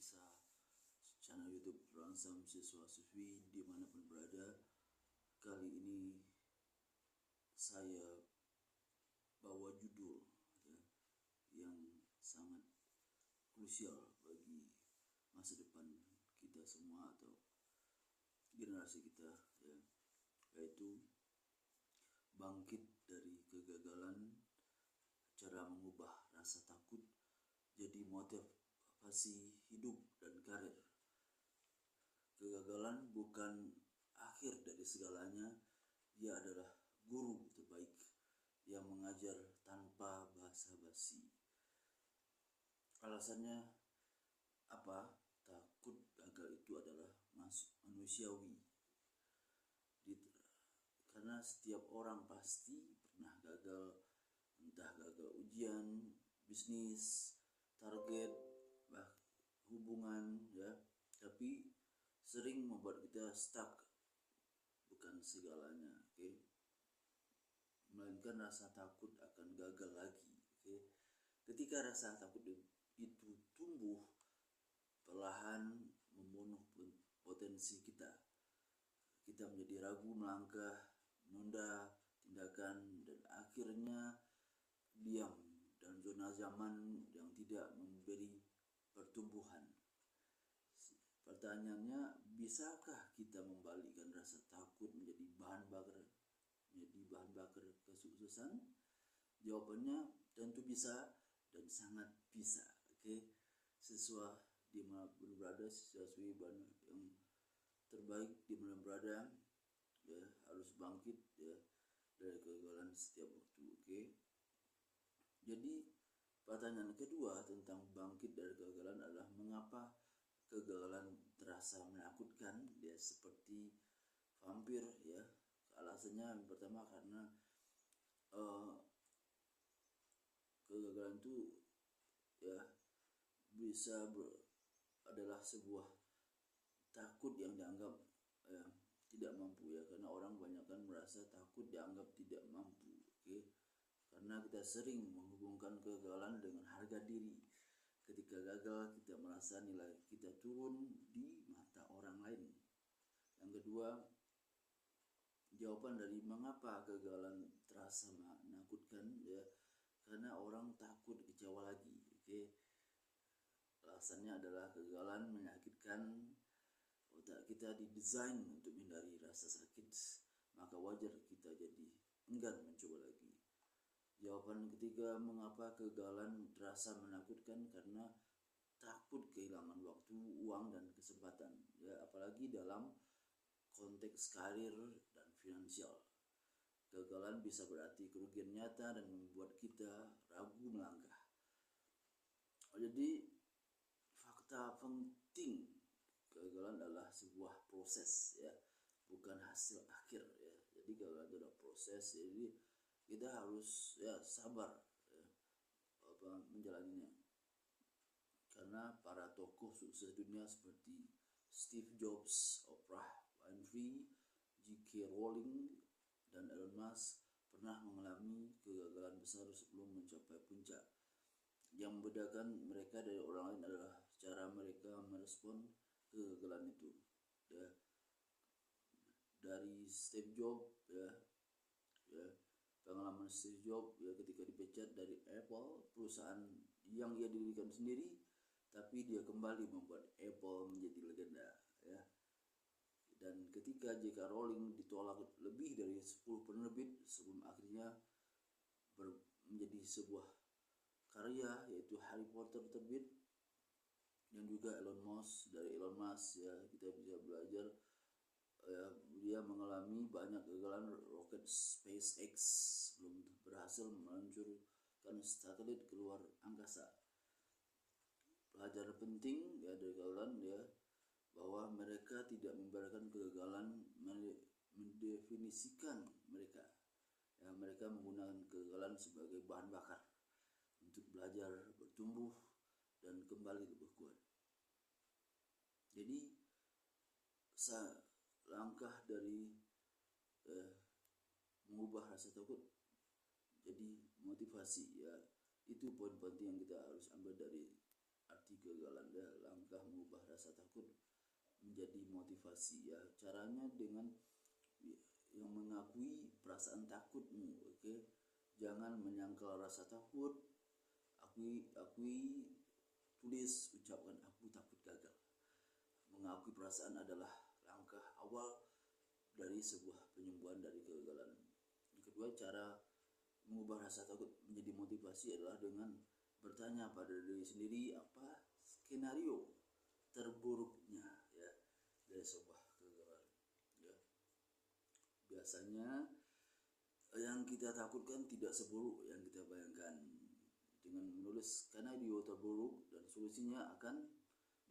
pemirsa channel YouTube Ransam Siswa Siswi dimanapun berada. Kali ini saya bawa judul yang sangat krusial bagi masa depan kita semua atau generasi kita, yaitu bangkit dari kegagalan, cara mengubah rasa takut jadi motivasi hidup dan karir. Kegagalan bukan akhir dari segalanya, dia adalah guru terbaik yang mengajar tanpa basa-basi. Alasannya apa? Takut gagal itu adalah manusiawi. Karena setiap orang pasti pernah gagal, entah gagal ujian, bisnis, target, hubungan, tapi sering membuat kita stuck. Bukan segalanya, melainkan rasa takut akan gagal lagi. Ketika rasa takut itu tumbuh, perlahan membunuh potensi kita. Kita menjadi ragu melangkah, menunda tindakan, dan akhirnya diam dan zona zaman yang tidak memberi pertumbuhan. Pertanyaannya, bisakah kita membalikkan rasa takut menjadi bahan bakar kesuksesan? Jawabannya tentu bisa dan sangat bisa. Siswa di mana berada, siswi yang terbaik di mana berada, harus bangkit dari kegagalan setiap waktu. Jadi pertanyaan kedua tentang bangkit dari kegagalan adalah mengapa kegagalan terasa menakutkan, seperti vampir. Alasannya yang pertama karena kegagalan itu adalah sebuah takut yang dianggap tidak mampu, karena orang kebanyakan merasa takut dianggap tidak mampu. Karena kita sering menghubungkan kegagalan dengan harga diri. Ketika gagal, kita merasa nilai kita turun di mata orang lain. Yang kedua, jawaban dari mengapa kegagalan terasa menakutkan, karena orang takut kecewa lagi. Alasannya adalah kegagalan menyakitkan. Otak kita didesain untuk menghindari rasa sakit, maka wajar kita jadi enggan mencoba lagi. Jawaban ketiga, mengapa kegagalan terasa menakutkan, karena takut kehilangan waktu, uang, dan kesempatan, apalagi dalam konteks karir dan finansial. Kegagalan bisa berarti kerugian nyata dan membuat kita ragu melangkah. Jadi fakta penting, kegagalan adalah sebuah proses, bukan hasil akhir. Jadi kegagalan itu adalah proses, jadi kita harus sabar menjalaninya. Karena para tokoh sukses dunia seperti Steve Jobs, Oprah Winfrey, J.K. Rowling, dan Elon Musk pernah mengalami kegagalan besar sebelum mencapai puncak. Yang membedakan mereka dari orang lain adalah cara mereka merespon kegagalan itu. Dari Steve Jobs, pengalaman Steve Jobs ketika dipecat dari Apple, perusahaan yang ia dirikan sendiri, tapi dia kembali membuat Apple menjadi legenda. Dan ketika J.K. Rowling ditolak lebih dari 10 penerbit sebelum akhirnya menjadi sebuah karya, yaitu Harry Potter terbit. Dan juga Elon Musk, kita bisa belajar, dia mengalami banyak kegagalan. Roket SpaceX belum berhasil meluncurkan satelit keluar angkasa. Pelajaran penting dari kegagalan, bahwa mereka tidak membiarkan kegagalan mendefinisikan mereka. Mereka menggunakan kegagalan sebagai bahan bakar untuk belajar, bertumbuh, dan kembali lebih kuat. Jadi langkah dari mengubah rasa takut jadi motivasi, itu poin penting yang kita harus ambil dari arti kegagalan. Langkah rasa takut menjadi motivasi ya. Caranya dengan yang mengakui perasaan takutmu, oke? Jangan menyangkal rasa takut, akui, tulis, ucapkan aku takut gagal. Mengakui perasaan adalah langkah awal dari sebuah penyembuhan dari kegagalan. Yang kedua, cara mengubah rasa takut menjadi motivasi adalah dengan bertanya pada diri sendiri, apa skenario terburuknya ya dari sebuah kegagalan ya. Biasanya yang kita takutkan tidak seburuk yang kita bayangkan. Dengan menulis skenario terburuk dan solusinya akan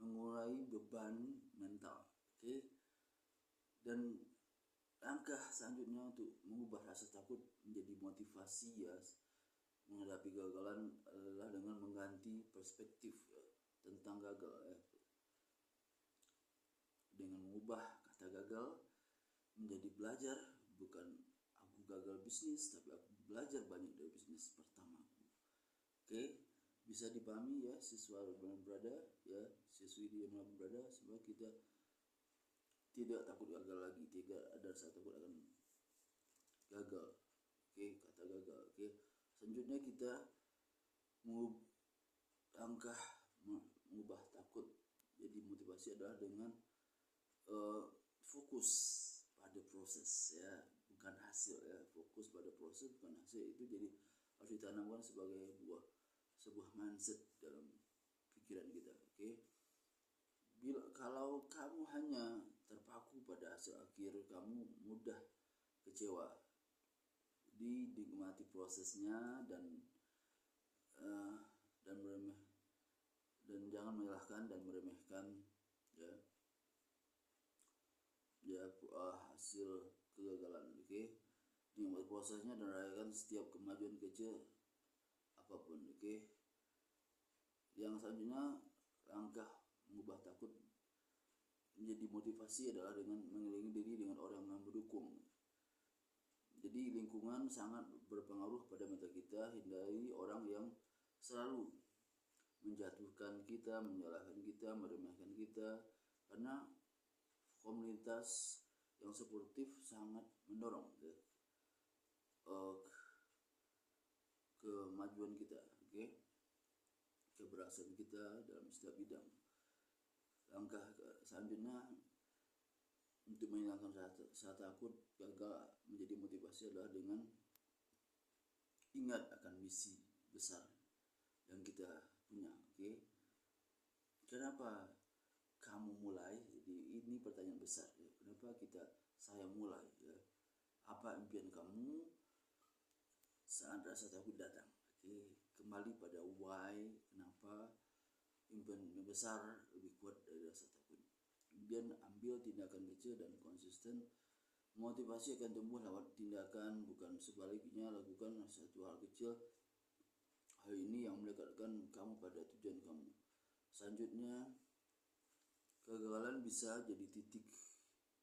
mengurangi beban mental, oke? Dan langkah selanjutnya untuk mengubah rasa takut menjadi motivasi ya menghadapi kegagalan adalah dengan mengganti perspektif ya, tentang gagal ya. Dengan mengubah kata gagal menjadi belajar, bukan aku gagal bisnis tapi aku belajar banyak dari bisnis pertama. Oke, bisa dipahami ya siswa yang berada ya, siswi yang berada, supaya kita tidak takut gagal lagi, tidak ada rasa takut akan gagal. Oke, kata gagal. Oke, selanjutnya kita langkah mengubah takut jadi motivasi adalah dengan fokus pada proses ya, bukan hasil ya. Fokus pada proses bukan hasil, itu jadi harus ditanamkan sebagai sebuah mindset dalam pikiran kita. Oke, kalau kamu hanya terpaku pada hasil akhir, kamu mudah kecewa. Jadi nikmati prosesnya dan jangan menyalahkan dan meremehkan hasil kegagalan. Oke, nikmati prosesnya dan rayakan setiap kemajuan kecil apapun. Oke, yang selanjutnya langkah mengubah takut menjadi motivasi adalah dengan mengelilingi diri dengan orang yang mendukung. Jadi lingkungan sangat berpengaruh pada mental kita. Hindari orang yang selalu menjatuhkan kita, menyalahkan kita, meremehkan kita, karena komunitas yang suportif sangat mendorong kemajuan kita, oke? Keberhasilan kita dalam setiap bidang. Langkah selanjutnya untuk menghilangkan rasa takut gagal menjadi motivasi adalah dengan ingat akan misi besar yang kita punya, oke? Kenapa kamu mulai? Jadi ini pertanyaan besar ya. Kenapa saya mulai ya? Apa impian kamu saat rasa takut datang? Oke, kembali pada why, kenapa impian yang besar lebih kuat dari rasa takut. Kemudian ambil tindakan kecil dan konsisten. Motivasi akan tumbuh lewat tindakan, bukan sebaliknya. Lakukan satu hal kecil hal ini yang mendekatkan kamu pada tujuan kamu. Selanjutnya, kegagalan bisa jadi titik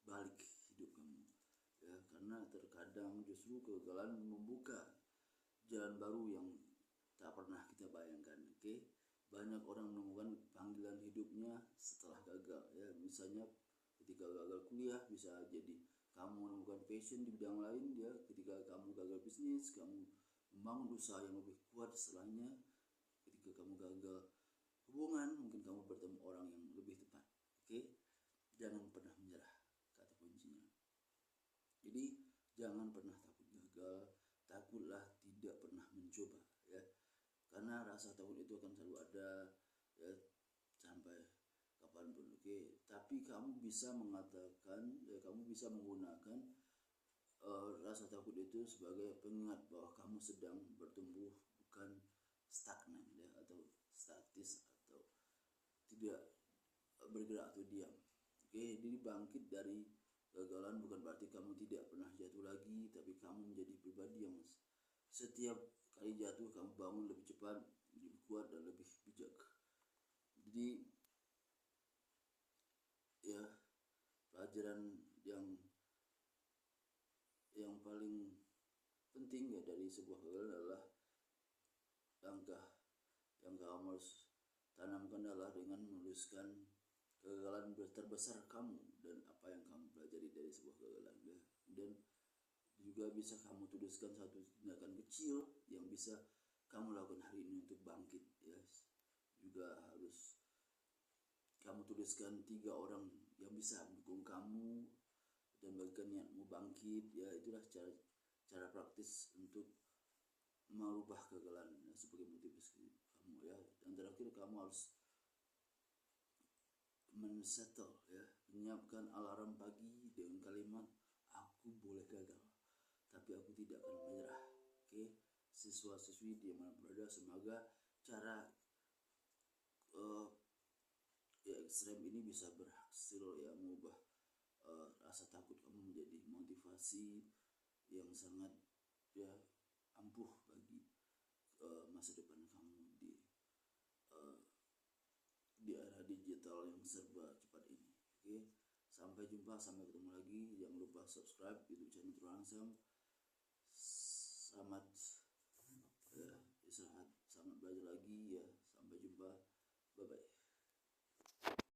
balik hidup kamu ya, karena terkadang justru kegagalan membuka jalan baru yang tak pernah kita bayangkan. Oke, banyak orang menemukan panggilan hidupnya setelah gagal ya. Misalnya ketika gagal kuliah, bisa jadi kamu menemukan passion di bidang lain ya. Ketika kamu gagal bisnis, kamu membangun usaha yang lebih kuat setelahnya. Ketika kamu gagal hubungan, mungkin kamu bertemu orang yang lebih tepat. Oke, jangan pernah menyerah, kata kuncinya. Jadi jangan pernah takut gagal, takutlah tidak pernah mencoba ya, karena rasa takut itu akan selalu ada ya sampai kapanpun. Oke, tapi kamu bisa mengatakan ya, kamu bisa menggunakan rasa takut itu sebagai pengingat bahwa kamu sedang bertumbuh, bukan stagnan ya, atau statis atau tidak bergerak atau diam. Oke, jadi bangkit dari kegagalan bukan berarti kamu tidak pernah jatuh lagi, tapi kamu menjadi pribadi yang setiap kali jatuh kamu bangun lebih cepat, lebih kuat dan lebih bijak. Jadi ya, pelajaran yang paling penting ya dari sebuah kegagalan adalah langkah yang kamu harus tanamkan adalah dengan menuliskan kegagalan terbesar kamu dan apa yang kamu pelajari dari sebuah kegagalan ya. Dan juga bisa kamu tuliskan satu tindakan kecil yang bisa kamu lakukan hari ini untuk bangkit ya. Juga harus kamu tuliskan 3 orang yang bisa mendukung kamu dan bagikan niatmu bangkit ya. Itulah cara praktis untuk merubah kegagalan ya, sebagai motivasi kamu ya. Dan terakhir kamu harus men-settle ya, menyiapkan alarm pagi dengan kalimat aku boleh gagal tapi aku tidak akan menyerah. Oke, siswa-siswi di mana berada, semoga cara ya ekstrem ini bisa berhasil ya, mengubah rasa takut kamu menjadi motivasi yang sangat ya ampuh bagi masa depan kamu di era digital yang serba cepat ini. Oke, sampai jumpa, sampai ketemu lagi. Jangan lupa subscribe YouTube channel Terangsam. Selamat istirahat, selamat belajar lagi ya. Sampai jumpa, bye bye.